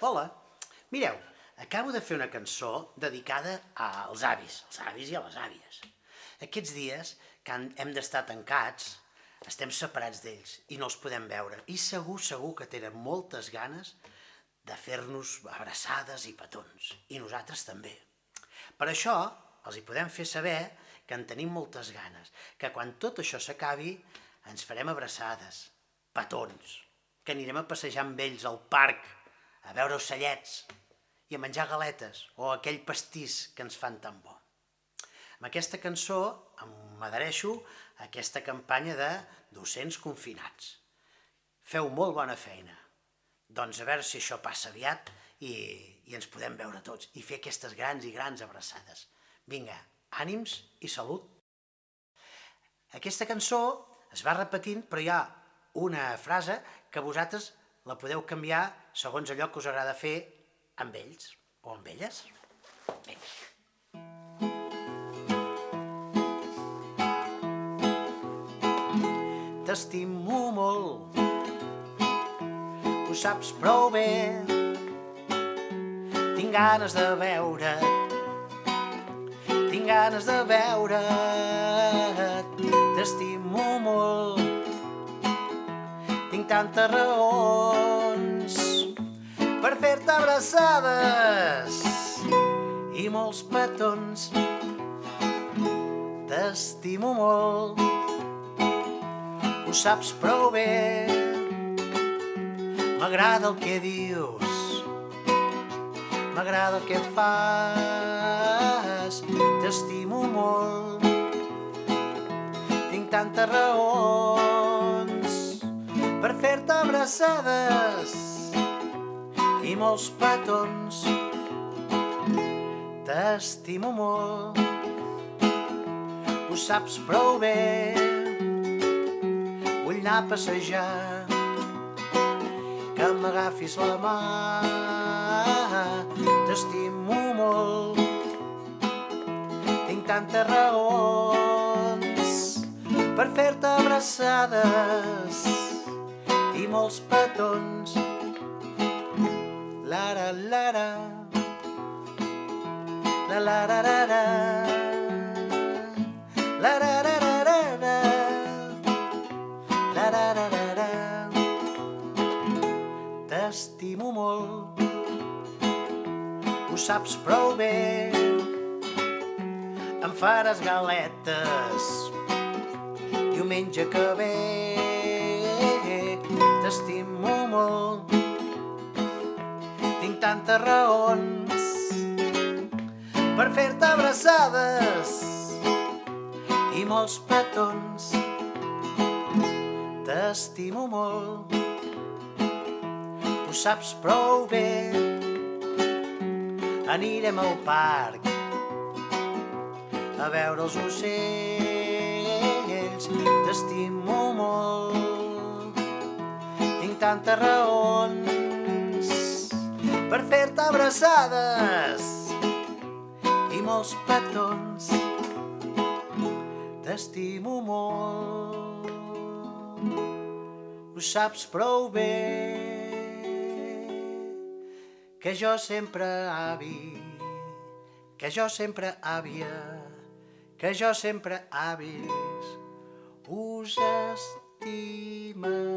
Hola, mireu, acabo de fer una cançó dedicada als avis i a les àvies. Aquests dies, que hem d'estar tancats, estem separats d'ells i no els podem veure. I segur que tenen moltes ganes de fer-nos abraçades i petons. I nosaltres també. Per això els hi podem fer saber que en tenim moltes ganes, que quan tot això s'acabi ens farem abraçades, petons, que anirem a passejar amb ells al parc, a veure ocellets i a menjar galetes o aquell pastís que ens fan tan bo. Amb aquesta cançó m'adhereixo a aquesta campanya de docents confinats. Feu molt bona feina. Doncs a veure si això passa aviat i ens podem veure tots i fer aquestes grans i grans abraçades. Vinga, ànims i salut. Aquesta cançó es va repetint, però hi ha una frase que vosaltres la podeu canviar segons allò que us agrada fer amb ells o amb elles. Vinga. T'estimo molt, ho saps prou bé, tinc ganes de veure't, t'estimo molt, tinc tantes raons per fer-te abraçades i molts petons. T'estimo molt, ho saps prou bé, m'agrada el que dius, m'agrada el que fas. T'estimo molt, tinc tantes raons per fer-te abraçades i molts petons. T'estimo molt, ho saps prou bé, vull anar a passejar, que m'agafis la mà. T'estimo molt, tinc tantes raons per fer-te abraçades i molts petons. La-la-la-la, la-la-la-la-la, la-la-la-la-la, la-la-la-la-la. T'estimo molt, ho saps prou bé, em faràs galetes diumenge que ve. T'estimo molt, tinc tantes raons per fer-te abraçades i molts petons. T'estimo molt, ho saps prou bé, anirem al parc a veure els ocells. T'estimo molt, tinc tantes raons per fer-te abraçades i molts petons. T'estimo molt, ho saps prou bé, que jo sempre avi, que jo sempre àvia, que jo sempre avis us estimaré.